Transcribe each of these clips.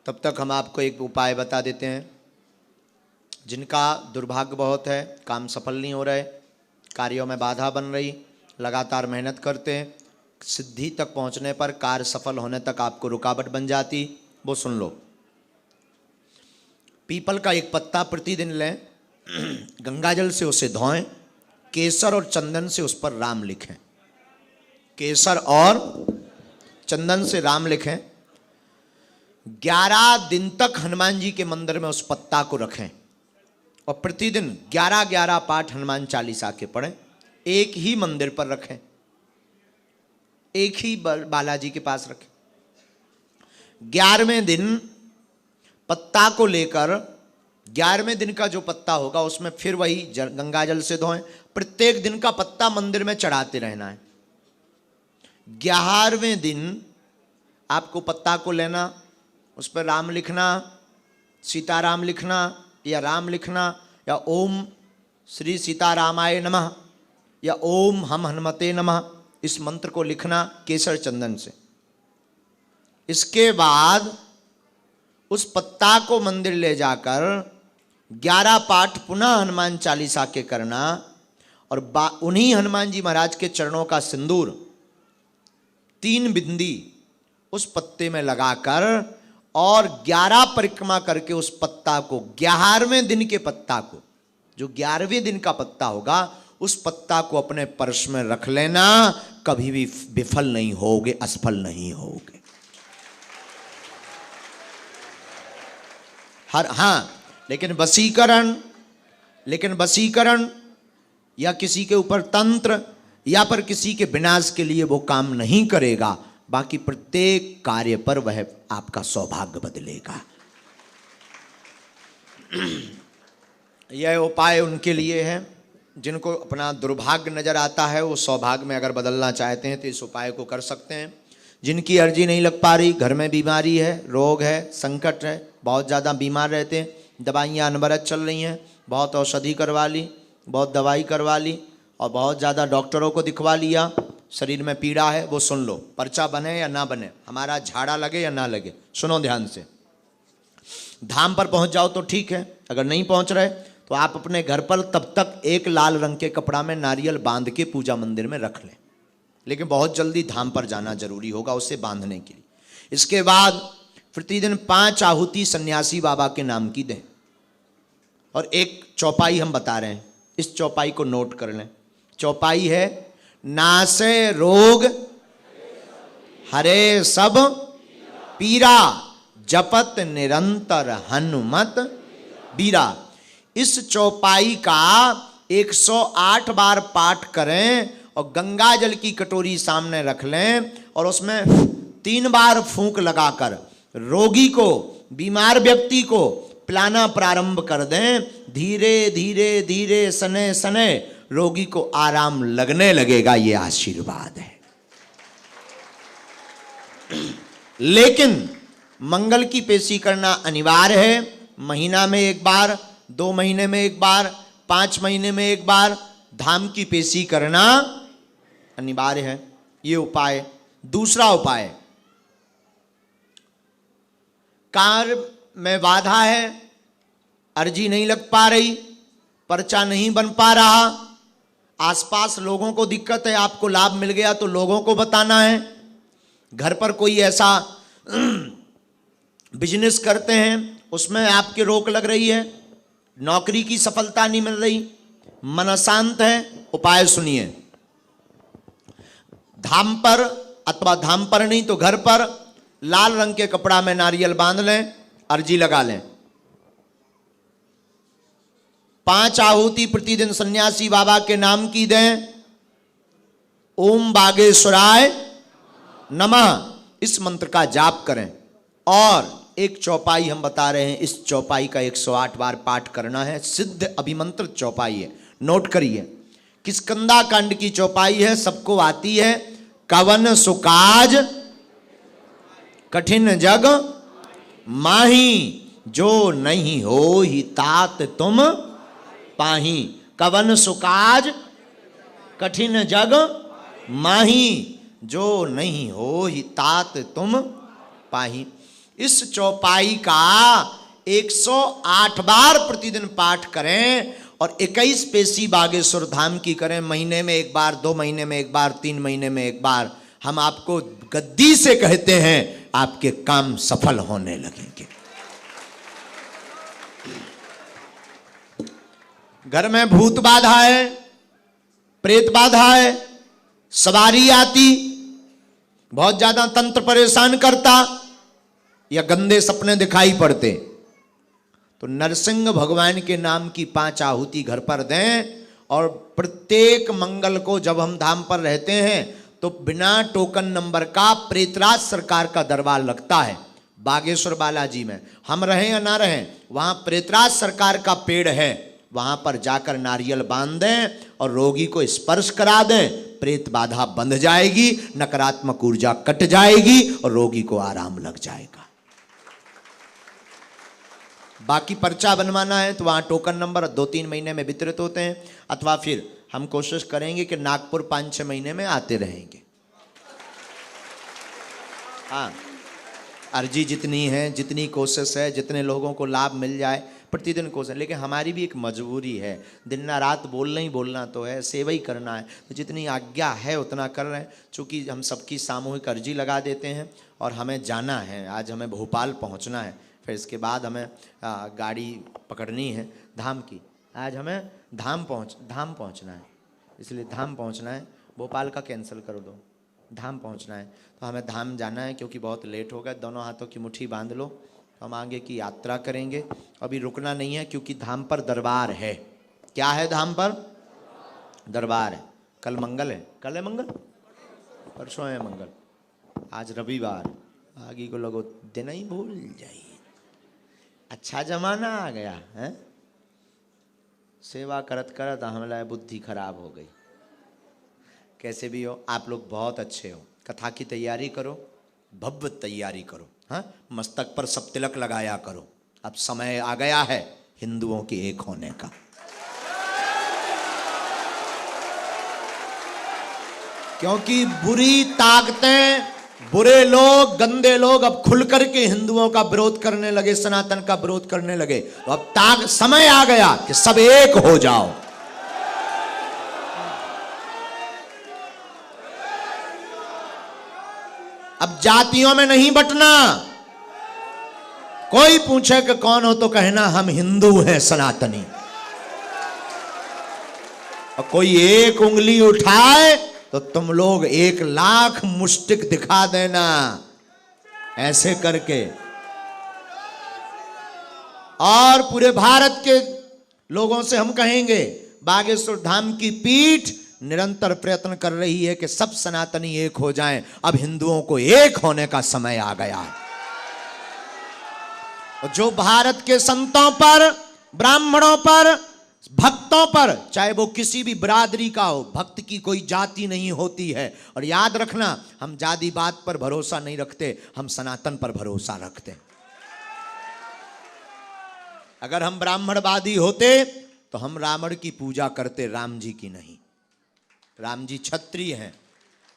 तब तक हम आपको एक उपाय बता देते हैं। जिनका दुर्भाग्य बहुत है, काम सफल नहीं हो रहे, कार्यों में बाधा बन रही, लगातार मेहनत करते हैं, सिद्धि तक पहुंचने पर कार्य सफल होने तक आपको रुकावट बन जाती, वो सुन लो। पीपल का एक पत्ता प्रतिदिन लें, गंगाजल से उसे धोएं, केसर और चंदन से उस पर राम लिखें। केसर और चंदन से राम लिखें। 11 दिन तक हनुमान जी के मंदिर में उस पत्ता को रखें और प्रतिदिन 11-11 पाठ हनुमान चालीसा के पढ़ें। एक ही मंदिर पर रखें, एक ही बालाजी के पास रखें। 11वें दिन पत्ता को लेकर, 11वें दिन का जो पत्ता होगा उसमें फिर वही गंगाजल से धोएं। प्रत्येक दिन का पत्ता मंदिर में चढ़ाते रहना है। 11वें दिन आपको पत्ता को लेना, उस पर राम लिखना, सीताराम लिखना या राम लिखना, या ओम श्री सीतारामाय नमः या ओम हम हनुमते नमः, इस मंत्र को लिखना केसर चंदन से। इसके बाद उस पत्ता को मंदिर ले जाकर 11 पाठ पुनः हनुमान चालीसा के करना और उन्हीं हनुमान जी महाराज के चरणों का सिंदूर 3 बिंदी उस पत्ते में लगाकर और 11 परिक्रमा करके उस पत्ता को, 11वें दिन के पत्ता को, जो 11वें दिन का पत्ता होगा, उस पत्ता को अपने पर्स में रख लेना। कभी भी विफल नहीं होगे, असफल नहीं होगे। लेकिन वशीकरण या किसी के ऊपर तंत्र या पर किसी के विनाश के लिए वो काम नहीं करेगा। बाकी प्रत्येक कार्य पर वह आपका सौभाग्य बदलेगा। यह उपाय उनके लिए है जिनको अपना दुर्भाग्य नजर आता है। वो सौभाग्य में अगर बदलना चाहते हैं तो इस उपाय को कर सकते हैं। जिनकी अर्जी नहीं लग पा रही, घर में बीमारी है, रोग है, संकट है, बहुत ज़्यादा बीमार रहते हैं, दवाइयाँ अनवरत चल रही हैं, बहुत औषधि करवा ली, बहुत दवाई करवा ली और बहुत ज़्यादा डॉक्टरों को दिखवा लिया, शरीर में पीड़ा है, वो सुन लो। पर्चा बने या ना बने, हमारा झाड़ा लगे या ना लगे, सुनो ध्यान से। धाम पर पहुंच जाओ तो ठीक है, अगर नहीं पहुंच रहे तो आप अपने घर पर तब तक एक लाल रंग के कपड़ा में नारियल बांध के पूजा मंदिर में रख लें। लेकिन बहुत जल्दी धाम पर जाना जरूरी होगा उसे बांधने के लिए। इसके बाद प्रतिदिन 5 आहुति सन्यासी बाबा के नाम की दें। और एक चौपाई हम बता रहे हैं, इस चौपाई को नोट कर लें। चौपाई है, नासे रोग हरे सब पीरा, जपत निरंतर हनुमत बीरा। इस चौपाई का 108 बार पाठ करें और गंगा जल की कटोरी सामने रख लें और उसमें 3 बार फूंक लगाकर रोगी को, बीमार व्यक्ति को पिलाना प्रारंभ कर दें। धीरे धीरे धीरे सने सने रोगी को आराम लगने लगेगा। ये आशीर्वाद है। लेकिन मंगल की पेशी करना अनिवार्य है। महीना में एक बार, 2 महीने में एक बार, 5 महीने में एक बार धाम की पेशी करना अनिवार्य है। ये उपाय। दूसरा उपाय, कार्य में बाधा है, अर्जी नहीं लग पा रही, पर्चा नहीं बन पा रहा, आसपास लोगों को दिक्कत है, आपको लाभ मिल गया तो लोगों को बताना है, घर पर कोई ऐसा बिजनेस करते हैं उसमें आपके रोक लग रही है, नौकरी की सफलता नहीं मिल रही, मन अशांत है, उपाय सुनिए। धाम पर अथवा धाम पर नहीं तो घर पर लाल रंग के कपड़ा में नारियल बांध लें, अर्जी लगा लें। 5 आहुति प्रतिदिन सन्यासी बाबा के नाम की दें। ओम बागेश्वराय नमः, इस मंत्र का जाप करें। और एक चौपाई हम बता रहे हैं, इस चौपाई का 108 बार पाठ करना है। सिद्ध अभिमंत्र चौपाई है, नोट करिए। किष्किंधा कांड की चौपाई है, सबको आती है। कवन सुकाज कठिन जग माही, जो नहीं हो ही तात तुम पाही। कवन सुकाज कठिन जग माही, जो नहीं हो ही तात तुम पाही। इस चौपाई का 108 बार प्रतिदिन पाठ करें और 21 पेशी बागेश्वर धाम की करें, महीने में एक बार, 2 महीने में एक बार, 3 महीने में एक बार। हम आपको गद्दी से कहते हैं आपके काम सफल होने लगेंगे। घर में भूत बाधा है, प्रेत बाधा है, सवारी आती, बहुत ज्यादा तंत्र परेशान करता या गंदे सपने दिखाई पड़ते, तो नरसिंह भगवान के नाम की 5 आहुति घर पर दें। और प्रत्येक मंगल को जब हम धाम पर रहते हैं तो बिना टोकन नंबर का प्रेतराज सरकार का दरबार लगता है बागेश्वर बालाजी में। हम रहें या ना रहें, वहां प्रेतराज सरकार का पेड़ है, वहां पर जाकर नारियल बांध दें और रोगी को स्पर्श करा दें, प्रेत बाधा बंध जाएगी, नकारात्मक ऊर्जा कट जाएगी और रोगी को आराम लग जाएगा। बाकी पर्चा बनवाना है तो वहाँ टोकन नंबर 2-3 महीने में वितरित होते हैं, अथवा फिर हम कोशिश करेंगे कि नागपुर 5-6 महीने में आते रहेंगे। हाँ, अर्जी जितनी है, जितनी कोशिश है, जितने लोगों को लाभ मिल जाए प्रतिदिन कोशिश। लेकिन हमारी भी एक मजबूरी है, दिन रात बोलना ही बोलना तो है, सेवा ही करना है, तो जितनी आज्ञा है उतना कर रहे हैं। चूँकि हम सबकी सामूहिक अर्जी लगा देते हैं और हमें जाना है, आज हमें भोपाल पहुँचना है, फिर इसके बाद हमें गाड़ी पकड़नी है धाम की। आज हमें धाम पहुंचना है, इसलिए धाम पहुंचना है। भोपाल का कैंसिल कर दो, धाम पहुंचना है तो हमें धाम जाना है, क्योंकि बहुत लेट हो गया। दोनों हाथों की मुट्ठी बांध लो, हम आगे की यात्रा करेंगे। अभी रुकना नहीं है क्योंकि धाम पर दरबार है। क्या है? धाम पर दरबार है। कल मंगल है, कल है मंगल, परसों है मंगल, आज रविवार, आगे को लोगों दिन ही भूल जाइए। अच्छा जमाना आ गया है, सेवा करत करत हमारा बुद्धि खराब हो गई। कैसे भी हो, आप लोग बहुत अच्छे हो। कथा की तैयारी करो, भव्य तैयारी करो, हाँ, मस्तक पर सब तिलक लगाया करो। अब समय आ गया है हिंदुओं के एक होने का। क्योंकि बुरी ताकतें, बुरे लोग, गंदे लोग अब खुल करके हिंदुओं का विरोध करने लगे, सनातन का विरोध करने लगे। तो अब समय आ गया कि सब एक हो जाओ। अब जातियों में नहीं बंटना। कोई पूछे कि कौन हो तो कहना हम हिंदू हैं, सनातनी। और कोई एक उंगली उठाए तो तुम लोग 1,00,000 मुष्टिक दिखा देना, ऐसे करके। और पूरे भारत के लोगों से हम कहेंगे, बागेश्वर धाम की पीठ निरंतर प्रयत्न कर रही है कि सब सनातनी एक हो जाएं। अब हिंदुओं को एक होने का समय आ गया है। और जो भारत के संतों पर, ब्राह्मणों पर, भक्तों पर, चाहे वो किसी भी बिरादरी का हो, भक्त की कोई जाति नहीं होती है। और याद रखना, हम जाति बात पर भरोसा नहीं रखते, हम सनातन पर भरोसा रखते। अगर हम ब्राह्मणवादी होते तो हम रावण की पूजा करते, राम जी की नहीं। राम जी क्षत्रिय हैं,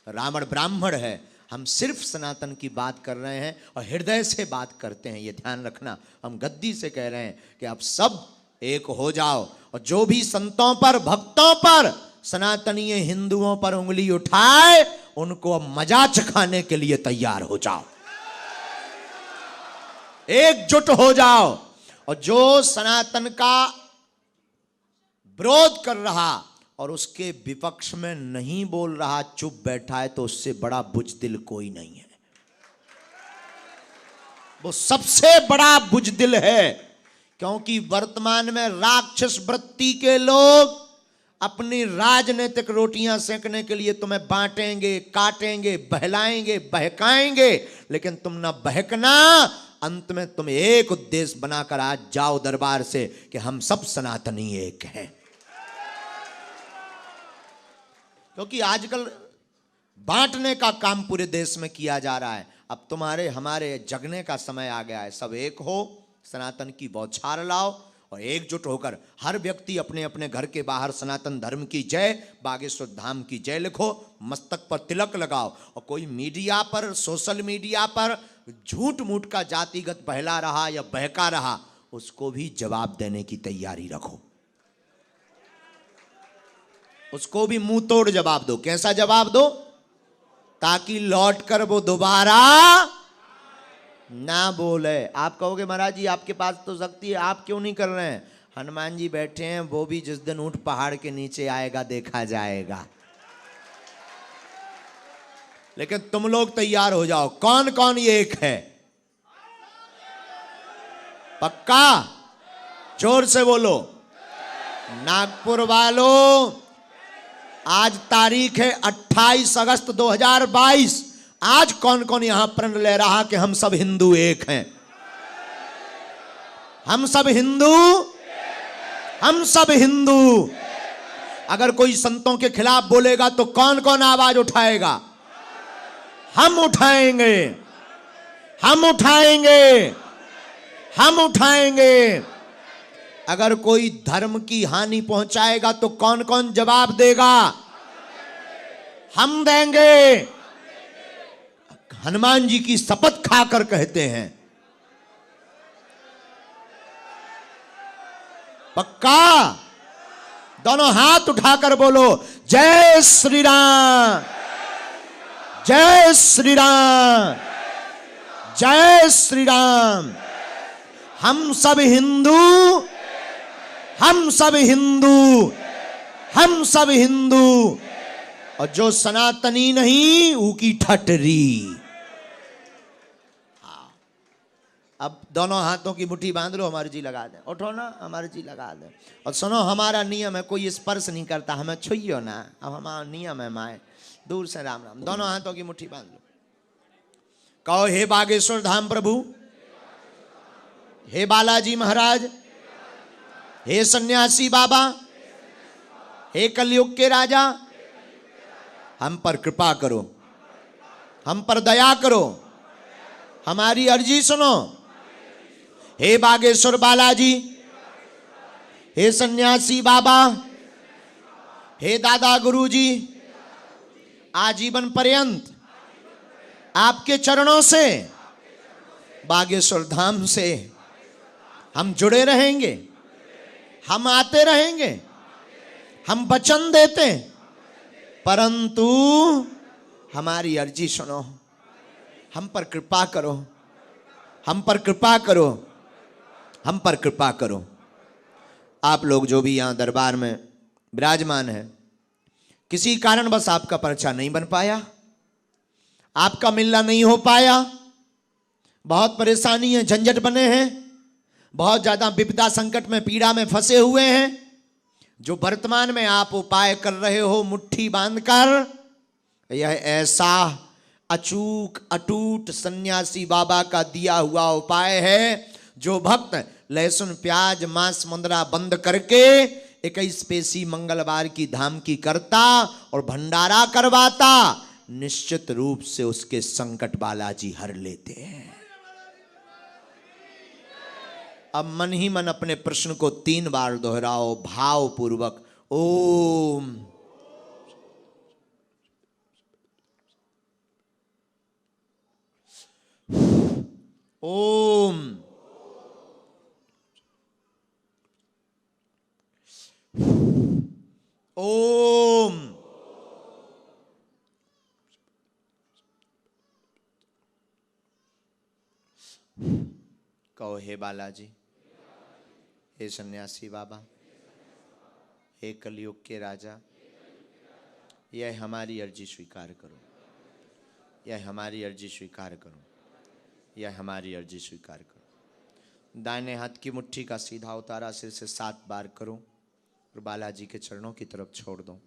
रावण ब्राह्मण है। हम सिर्फ सनातन की बात कर रहे हैं और हृदय से बात करते हैं, ये ध्यान रखना। हम गद्दी से कह रहे हैं कि आप सब एक हो जाओ। और जो भी संतों पर, भक्तों पर, सनातनीय हिंदुओं पर उंगली उठाए, उनको मजा चखाने के लिए तैयार हो जाओ, एकजुट हो जाओ। और जो सनातन का विरोध कर रहा और उसके विपक्ष में नहीं बोल रहा, चुप बैठा है, तो उससे बड़ा बुजदिल कोई नहीं है। वो सबसे बड़ा बुजदिल है। क्योंकि वर्तमान में राक्षस वृत्ति के लोग अपनी राजनीतिक रोटियां सेकने के लिए तुम्हें बांटेंगे, काटेंगे, बहलाएंगे, बहकाएंगे, लेकिन तुम ना बहकना। अंत में तुम एक उद्देश्य बनाकर आज जाओ दरबार से कि हम सब सनातनी एक हैं। क्योंकि आजकल बांटने का काम पूरे देश में किया जा रहा है। अब तुम्हारे हमारे जगने का समय आ गया है। सब एक हो, सनातन की बौछार लाओ और एकजुट होकर हर व्यक्ति अपने अपने घर के बाहर सनातन धर्म की जय, बागेश्वर धाम की जय लिखो, मस्तक पर तिलक लगाओ। और कोई मीडिया पर, सोशल मीडिया पर झूठ मूठ का जातिगत बहला रहा या बहका रहा, उसको भी जवाब देने की तैयारी रखो, उसको भी मुंह तोड़ जवाब दो। कैसा जवाब दो? ताकि लौट कर वो दोबारा ना बोले। आप कहोगे महाराज जी आपके पास तो शक्ति है, आप क्यों नहीं कर रहे हैं? हनुमान जी बैठे हैं, वो भी जिस दिन ऊंट पहाड़ के नीचे आएगा देखा जाएगा। लेकिन तुम लोग तैयार हो जाओ। कौन कौन ये एक है? पक्का? जोर से बोलो। नागपुर वालों, आज तारीख है 28 अगस्त 2022। आज कौन कौन यहां प्रण ले रहा कि हम सब हिंदू एक हैं? हम सब हिंदू, हम सब हिंदू। अगर कोई संतों के खिलाफ बोलेगा तो कौन कौन आवाज उठाएगा? हम उठाएंगे, हम उठाएंगे, हम उठाएंगे। अगर कोई धर्म की हानि पहुंचाएगा तो कौन कौन जवाब देगा? हम देंगे। हनुमान जी की शपथ खाकर कहते हैं। पक्का? दोनों हाथ उठाकर बोलो जय श्री राम, जय श्री राम, जय श्री राम। हम सब हिंदू, हम सब हिंदू, हम सब हिंदू। और जो सनातनी नहीं ऊकी ठटरी। अब दोनों हाथों की मुट्ठी बांध लो, हमारी जी लगा दे। उठो ना, हमारी जी लगा दे। और सुनो, हमारा नियम है कोई स्पर्श नहीं करता, हमें छुइयो ना। अब हमारा नियम है माए, दूर से राम राम। दोनों हाथों की मुट्ठी बांध लो। कहो हे बागेश्वर धाम प्रभु, हे बालाजी महाराज, हे सन्यासी बाबा, हे कलयुग के राजा, हम पर कृपा करो, हम पर दया करो, हमारी अर्जी सुनो। हे बागेश्वर बालाजी, हे सन्यासी बाबा, हे दादा गुरुजी, आजीवन पर्यंत आपके चरणों से, बागेश्वर धाम से हम जुड़े रहेंगे, हम आते रहेंगे, हम वचन देते। परंतु हमारी अर्जी सुनो, हम पर कृपा करो, हम पर कृपा करो, हम पर कृपा करो। आप लोग जो भी यहाँ दरबार में विराजमान है, किसी कारणवश आपका पर्चा नहीं बन पाया, आपका मिलना नहीं हो पाया, बहुत परेशानी है, झंझट बने हैं, बहुत ज्यादा विपदा संकट में पीड़ा में फंसे हुए हैं, जो वर्तमान में आप उपाय कर रहे हो मुट्ठी बांधकर, यह ऐसा अचूक अटूट सन्यासी बाबा का दिया हुआ उपाय है, जो भक्त लहसुन प्याज मांस मुंदरा बंद करके 21 पेशी मंगलवार की धाम की करता और भंडारा करवाता, निश्चित रूप से उसके संकट बालाजी हर लेते हैं। अब मन ही मन अपने प्रश्न को 3 बार दोहराओ भाव पूर्वक। ओम, ओम, ओम। कहो हे बालाजी, हे सन्यासी बाबा, हे कलयुग के राजा, यह हमारी अर्जी स्वीकार करो, यह हमारी अर्जी स्वीकार करो, यह हमारी अर्जी स्वीकार करो। दाहिने हाथ की मुट्ठी का सीधा उतारा सिर से 7 बार करो और बालाजी के चरणों की तरफ छोड़ दो।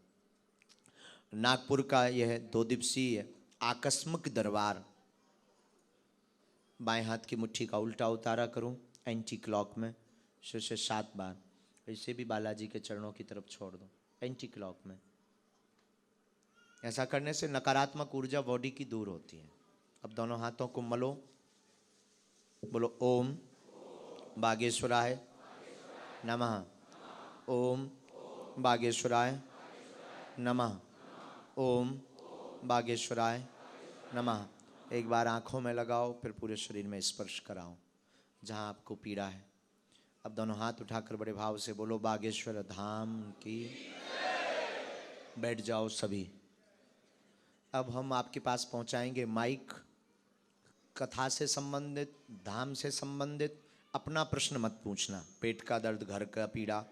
नागपुर का यह 2 दिवसीय आकस्मिक दरबार, बाएं हाथ की मुट्ठी का उल्टा उतारा करो एंटी क्लॉक में, सिर से 7 बार। इसे भी बालाजी के चरणों की तरफ छोड़ दो एंटी क्लॉक में। ऐसा करने से नकारात्मक ऊर्जा बॉडी की दूर होती है। अब दोनों हाथों को मलो, बोलो ओम बागेश्वराय नमः, ओम बागेश्वराय नमः, ओम बागेश्वराय नमः। एक बार आंखों में लगाओ, फिर पूरे शरीर में स्पर्श कराओ जहां आपको पीड़ा है। अब दोनों हाथ उठाकर बड़े भाव से बोलो बागेश्वर धाम की। बैठ जाओ सभी। अब हम आपके पास पहुंचाएंगे माइक। कथा से संबंधित, धाम से संबंधित अपना प्रश्न मत पूछना। पेट का दर्द, घर का पीड़ा,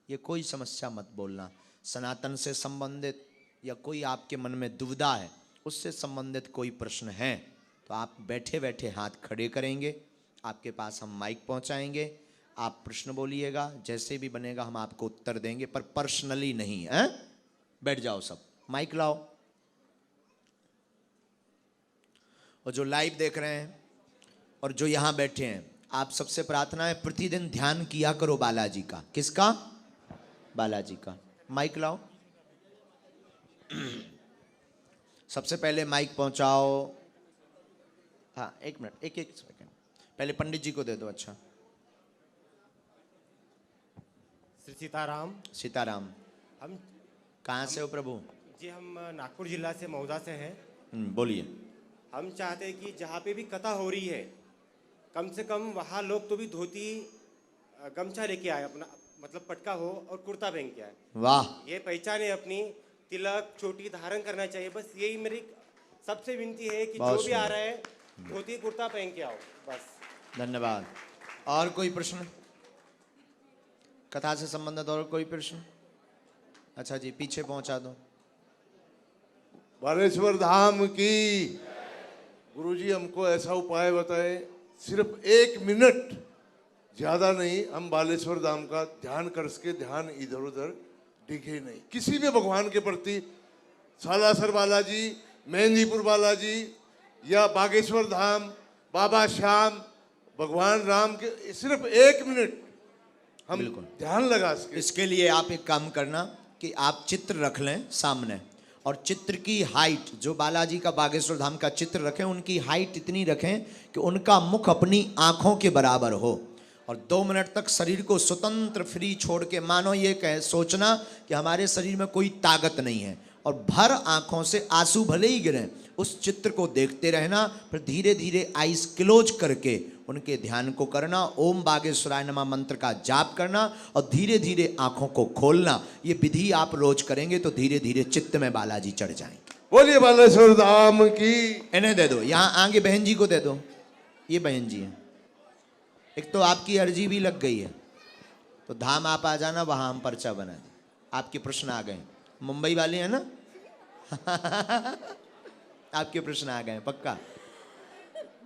ये कोई समस्या मत बोलना। सनातन से संबंधित या कोई आपके मन में दुविधा है, उससे संबंधित कोई प्रश्न है तो आप बैठे बैठे हाथ खड़े करेंगे, आपके पास हम माइक पहुंचाएंगे, आप प्रश्न बोलिएगा, जैसे भी बनेगा हम आपको उत्तर देंगे, पर पर्सनली नहीं है। बैठ जाओ सब, माइक लाओ। और जो लाइव देख रहे हैं और जो यहाँ बैठे हैं, आप सबसे प्रार्थना है प्रतिदिन ध्यान किया करो बालाजी का। किसका? बालाजी का। माइक लाओ। सबसे पहले माइक पहुंचाओ। हाँ, एक मिनट, एक सेकंड, पहले पंडित जी को दे दो। अच्छा, श्री सीताराम। सीताराम। हम कहाँ से हो प्रभु? जी हम नागपुर जिला से, मौदा से हैं। बोलिए। हम चाहते हैं कि जहाँ पे भी कथा हो रही है, कम से कम वहाँ लोग तो भी धोती गमछा लेके आए, अपना मतलब पटका हो और कुर्ता पहन के आए। वाह, ये पहचान है अपनी। तिलक चोटी धारण करना चाहिए। बस यही मेरी सबसे विनती है कि जो भी आ रहा है धोती कुर्ता पहन के आओ बस। धन्यवाद। और कोई प्रश्न कथा से संबंधित? और कोई प्रश्न? अच्छा जी, पीछे पहुंचा दो। बालेश्वर धाम की। गुरुजी हमको ऐसा उपाय बताए, सिर्फ 1 मिनट, ज्यादा नहीं, हम बालेश्वर धाम का ध्यान कर सके। ध्यान इधर उधर दिखे नहीं, किसी भी भगवान के प्रति, सालासर बालाजी, मेहंदीपुर बालाजी या बागेश्वर धाम, बाबा श्याम, भगवान राम के, सिर्फ 1 मिनट हम बिल्कुल ध्यान लगा सके। इसके लिए आप एक काम करना कि आप चित्र रख लें सामने, और चित्र की हाइट, जो बालाजी का बागेश्वर धाम का चित्र रखें, उनकी हाइट इतनी रखें कि उनका मुख अपनी आंखों के बराबर हो, और 2 मिनट तक शरीर को स्वतंत्र फ्री छोड़ के, मानो ये कहे, सोचना कि हमारे शरीर में कोई ताकत नहीं है, और भर आंखों से आंसू भले ही गिरें, उस चित्र को देखते रहना। फिर धीरे धीरे आइस क्लोज करके उनके ध्यान को करना, ओम बागेश्वराय नमः मंत्र का जाप करना, और धीरे धीरे आंखों को खोलना। ये विधि आप रोज करेंगे तो धीरे धीरे चित्त में बालाजी चढ़ जाएंगे। बोलिए बालेश्वर धाम की। इन्हें दे दो, यहाँ आगे बहन जी को दे दो। ये बहन जी है। एक तो आपकी अर्जी भी लग गई है, तो धाम आप आ जाना, वहां हम पर्चा बना दें। आपके प्रश्न आ गए, मुंबई वाले हैं ना? आपके प्रश्न आ गए पक्का।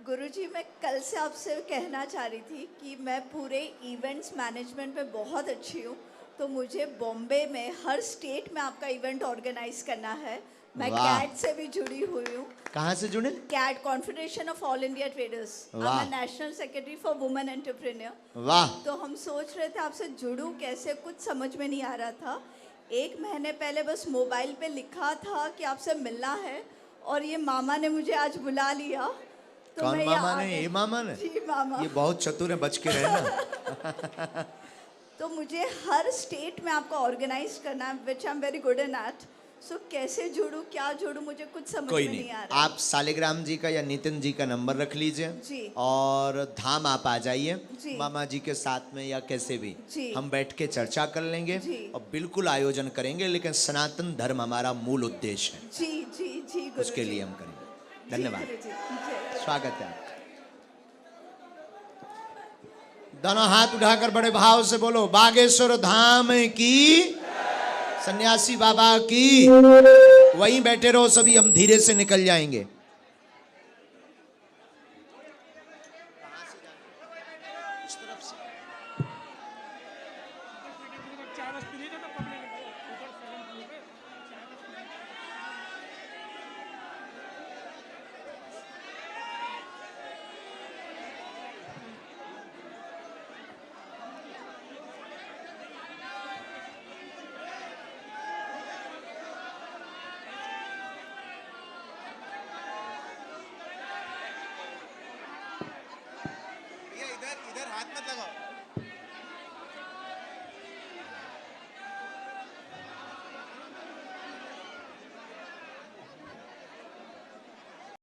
गुरुजी, मैं कल से आपसे कहना चाह रही थी कि मैं पूरे इवेंट्स मैनेजमेंट में बहुत अच्छी हूँ, तो मुझे बॉम्बे में हर स्टेट में आपका इवेंट ऑर्गेनाइज करना है। मैं कैट से भी जुड़ी हुई हूँ। कहाँ से जुड़े? CAT, confederation of all India traders. मैं national secretary for women entrepreneur. वाह। तो हम सोच रहे थे आपसे जुड़ूं कैसे, कुछ समझ में नहीं आ रहा था। 1 महीने पहले बस मोबाइल पे लिखा था कि आपसे मिलना है, और ये मामा ने मुझे आज बुला लिया। तो कौन मैं मामा ने? ये मामा ने? जी मामा। ये बहुत चतुर है, बच के रहना। तो मुझे हर स्टेट में आपको ऑर्गेनाइज करना है, which I am very good in at. So कैसे जुड़ूं, क्या जुड़ूं, मुझे कुछ समझ कोई में नहीं, नहीं आ रहा। आप सालिग्राम जी का या नितिन जी का नंबर रख लीजिए जी। और धाम आप आ जाइए जी। मामा जी के साथ में, या कैसे भी जी। हम बैठ के चर्चा कर लेंगे जी। और बिल्कुल आयोजन करेंगे, लेकिन सनातन धर्म हमारा मूल उद्देश्य है। जी जी जी गुरु उसके जी। लिए हम करेंगे। जी, धन्यवाद, गुरुजी, जय। स्वागत है आपका। दोनों हाथ उठाकर बड़े भाव से बोलो बागेश्वर धाम की, सन्यासी बाबा की। वहीं बैठे रहो सभी, हम धीरे से निकल जाएंगे। इधर हाथ मत लगाओ।